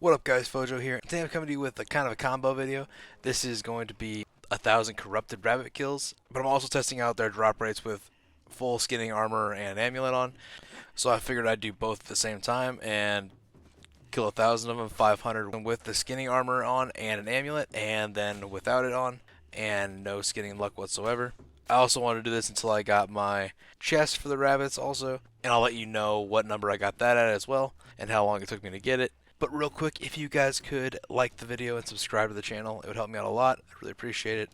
What up guys, Fojo here. Today I'm coming to you with a kind of a combo video. This is going to be 1,000 corrupted rabbit kills, but I'm also testing out their drop rates with full skinning armor and an amulet on. So I figured I'd do both at the same time and kill 1,000 of them, 500 with the skinning armor on and an amulet, and then without it on and no skinning luck whatsoever. I also wanted to do this until I got my chest for the rabbits also, and I'll let you know what number I got that at as well and how long it took me to get it. But real quick, if you guys could like the video and subscribe to the channel, it would help me out a lot. I really appreciate it.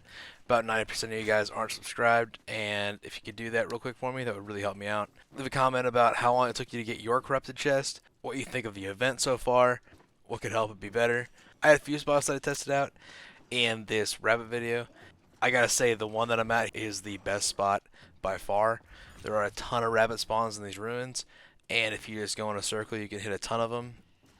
About 90% of you guys aren't subscribed, and if you could do that real quick for me, that would really help me out. Leave a comment about how long it took you to get your corrupted chest, what you think of the event so far, what could help it be better. I had a few spots that I tested out in this rabbit video. I gotta say, the one that I'm at is the best spot by far. There are a ton of rabbit spawns in these ruins, and if you just go in a circle, you can hit a ton of them.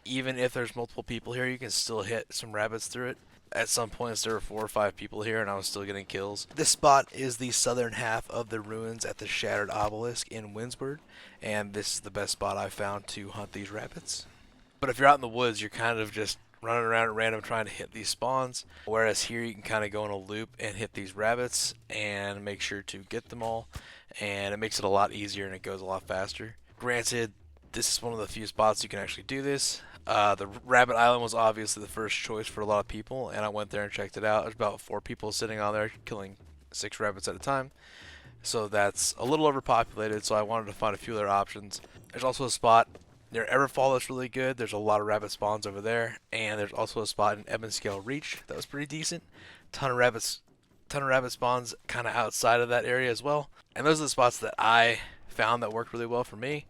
Even if there's multiple people here, you can still hit some rabbits through it. At some points there were 4 or 5 people here and I was still getting kills. This spot is the southern half of the ruins at the Shattered Obelisk in Winsburg, and this is the best spot I've found to hunt these rabbits. But if you're out in the woods, you're kind of just running around at random trying to hit these spawns, whereas here you can kind of go in a loop and hit these rabbits and make sure to get them all, and it makes it a lot easier and it goes a lot faster. Granted, this is one of the few spots you can actually do this. The Rabbit Island was obviously the first choice for a lot of people, and I went there and checked it out. There's about 4 people sitting on there killing 6 rabbits at a time, so that's a little overpopulated, so I wanted to find a few other options. There's also a spot near Everfall that's really good. There's a lot of rabbit spawns over there, and there's also a spot in Ebonscale Reach that was pretty decent. Ton of rabbit spawns kind of outside of that area as well, and those are the spots that I found that worked really well for me.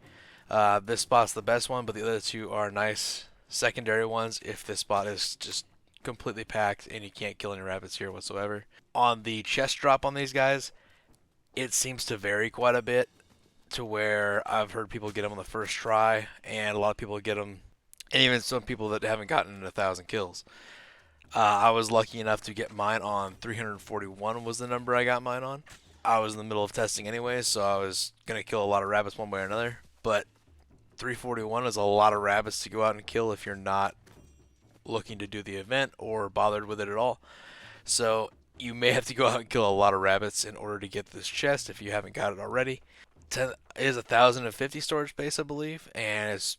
This spot's the best one, but the other 2 are nice secondary ones if this spot is just completely packed and you can't kill any rabbits here whatsoever. On the chest drop on these guys, it seems to vary quite a bit to where I've heard people get them on the first try, and a lot of people get them, and even some people that haven't gotten 1,000 kills. I was lucky enough to get mine on 341 was the number I got mine on. I was in the middle of testing anyway, so I was going to kill a lot of rabbits one way or another, but 341 is a lot of rabbits to go out and kill if you're not looking to do the event or bothered with it at all. So you may have to go out and kill a lot of rabbits in order to get this chest if you haven't got it already. It is 1,050 storage space, I believe, and it's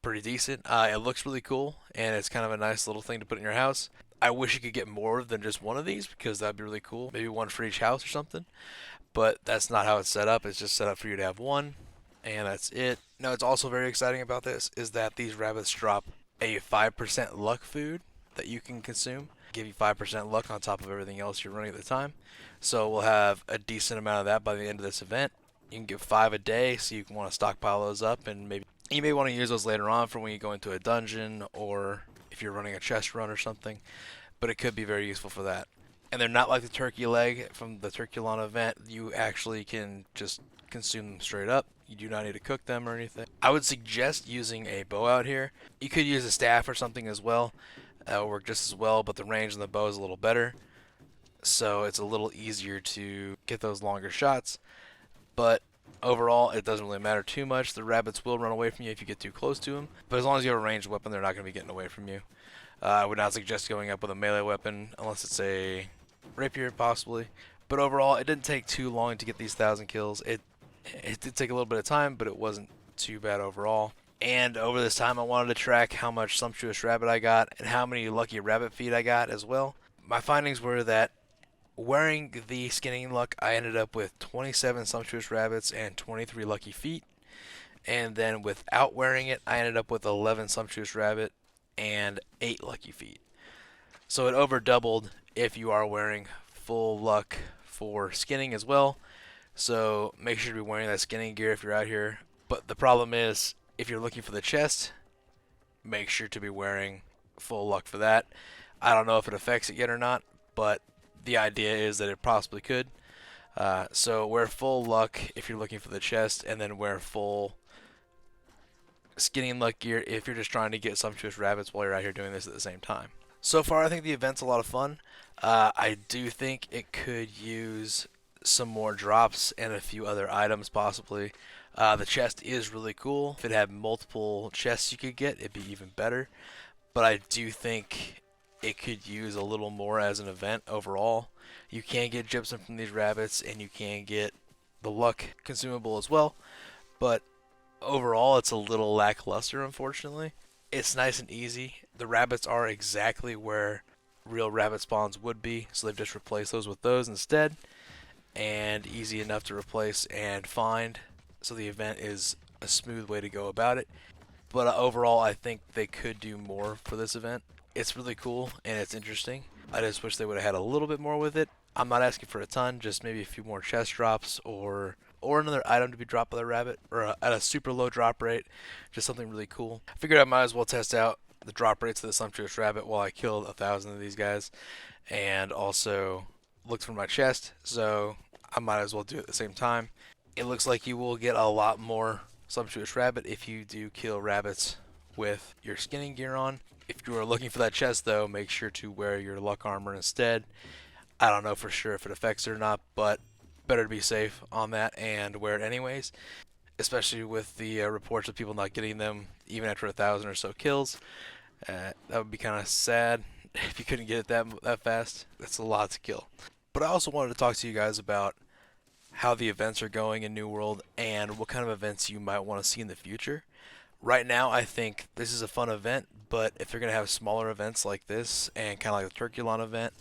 pretty decent. It looks really cool, and it's kind of a nice little thing to put in your house. I wish you could get more than just one of these because that'd be really cool. Maybe one for each house or something, but that's not how it's set up. It's just set up for you to have one, and that's it. Now, what's also very exciting about this is that these rabbits drop a 5% luck food that you can consume. Give you 5% luck on top of everything else you're running at the time. So we'll have a decent amount of that by the end of this event. You can get 5 a day, so you can want to stockpile those up, and maybe you may want to use those later on for when you go into a dungeon or if you're running a chest run or something. But it could be very useful for that. And they're not like the turkey leg from the Turkulon event. You actually can just consume them straight up. You do not need to cook them or anything. I would suggest using a bow out here. You could use a staff or something as well. That would work just as well, but the range on the bow is a little better. So it's a little easier to get those longer shots. But overall, it doesn't really matter too much. The rabbits will run away from you if you get too close to them. But as long as you have a ranged weapon, they're not going to be getting away from you. I would not suggest going up with a melee weapon unless it's a rapier, possibly. But overall, it didn't take too long to get these 1,000 kills. It did take a little bit of time, but it wasn't too bad overall. And over this time, I wanted to track how much sumptuous rabbit I got and how many lucky rabbit feet I got as well. My findings were that wearing the skinning luck, I ended up with 27 sumptuous rabbits and 23 lucky feet. And then without wearing it, I ended up with 11 sumptuous rabbit and 8 lucky feet. So it over doubled if you are wearing full luck for skinning as well. So make sure to be wearing that skinning gear if you're out here. But the problem is, if you're looking for the chest, make sure to be wearing full luck for that. I don't know if it affects it yet or not, but the idea is that it possibly could. So wear full luck if you're looking for the chest, and then wear full skinning luck gear if you're just trying to get sumptuous rabbits while you're out here doing this at the same time. So far, I think the event's a lot of fun. I do think it could use some more drops and a few other items possibly. The chest is really cool. If it had multiple chests you could get, it'd be even better. but I do think it could use a little more as an event overall. You can get gypsum from these rabbits, and you can get the luck consumable as well, but overall it's a little lackluster, unfortunately. It's nice and easy. The rabbits are exactly where real rabbit spawns would be, so they've just replaced those with those instead, and easy enough to replace and find, so the event is a smooth way to go about it. But overall, I think they could do more for this event. It's really cool and it's interesting. I just wish they would have had a little bit more with it. I'm not asking for a ton, just maybe a few more chest drops or another item to be dropped by the rabbit, or at a super low drop rate, just something really cool. I figured I might as well test out the drop rates of the sumptuous rabbit while I killed 1,000 of these guys, and also looked for my chest, so I might as well do it at the same time. It looks like you will get a lot more sumptuous rabbit if you do kill rabbits with your skinning gear on. If you are looking for that chest, though, make sure to wear your luck armor instead. I don't know for sure if it affects it or not, but better to be safe on that and wear it anyways. Especially with the reports of people not getting them even after 1,000 or so kills. That would be kind of sad if you couldn't get it that fast. That's a lot to kill. But I also wanted to talk to you guys about how the events are going in New World and what kind of events you might want to see in the future. Right now, I think this is a fun event, but if they're going to have smaller events like this and kind of like the Turkulon event,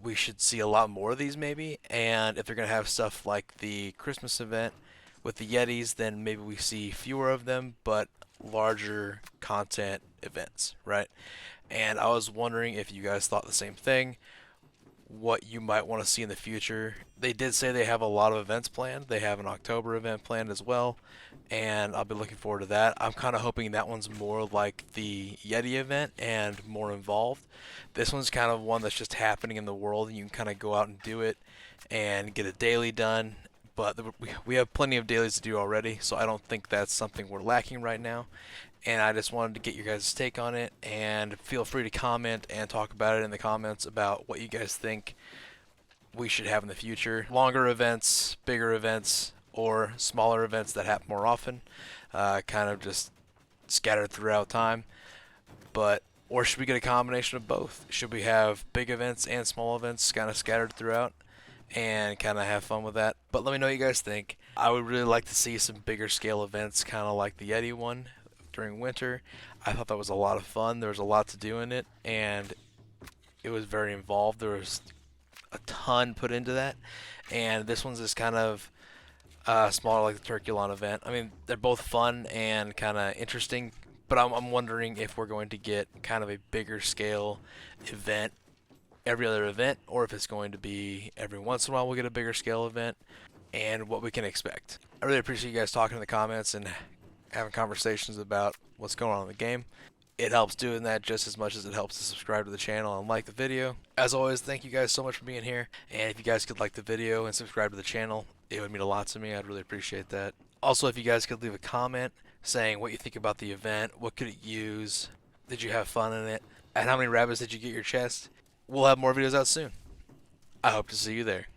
we should see a lot more of these maybe. And if they're going to have stuff like the Christmas event with the Yetis, then maybe we see fewer of them, but larger content events, right? And I was wondering if you guys thought the same thing, what you might want to see in the future. They did say they have a lot of events planned. They have an October event planned as well, and I'll be looking forward to that. I'm kind of hoping that one's more like the Yeti event and more involved. This one's kind of one that's just happening in the world, and you can kind of go out and do it and get a daily done. But we have plenty of dailies to do already, so I don't think that's something we're lacking right now. And I just wanted to get your guys' take on it, and feel free to comment and talk about it in the comments about what you guys think we should have in the future. Longer events, bigger events, or smaller events that happen more often, kind of just scattered throughout time. But or should we get a combination of both? Should we have big events and small events kind of scattered throughout and kind of have fun with that? But let me know what you guys think. I would really like to see some bigger scale events, kind of like the Yeti one during winter. I thought that was a lot of fun. There was a lot to do in it, and it was very involved. There was a ton put into that, and this one's just kind of smaller, like the Turkulon event. I mean, they're both fun and kind of interesting, but I'm wondering if we're going to get kind of a bigger scale event every other event, or if it's going to be every once in a while we'll get a bigger scale event, and what we can expect. I really appreciate you guys talking in the comments and having conversations about what's going on in the game. It helps doing that just as much as it helps to subscribe to the channel and like the video. As always, thank you guys so much for being here, and if you guys could like the video and subscribe to the channel, it would mean a lot to me. I'd really appreciate that. Also, if you guys could leave a comment saying what you think about the event, what could it use, did you have fun in it, and how many rabbits did you get your chest. We'll have more videos out soon. I hope to see you there.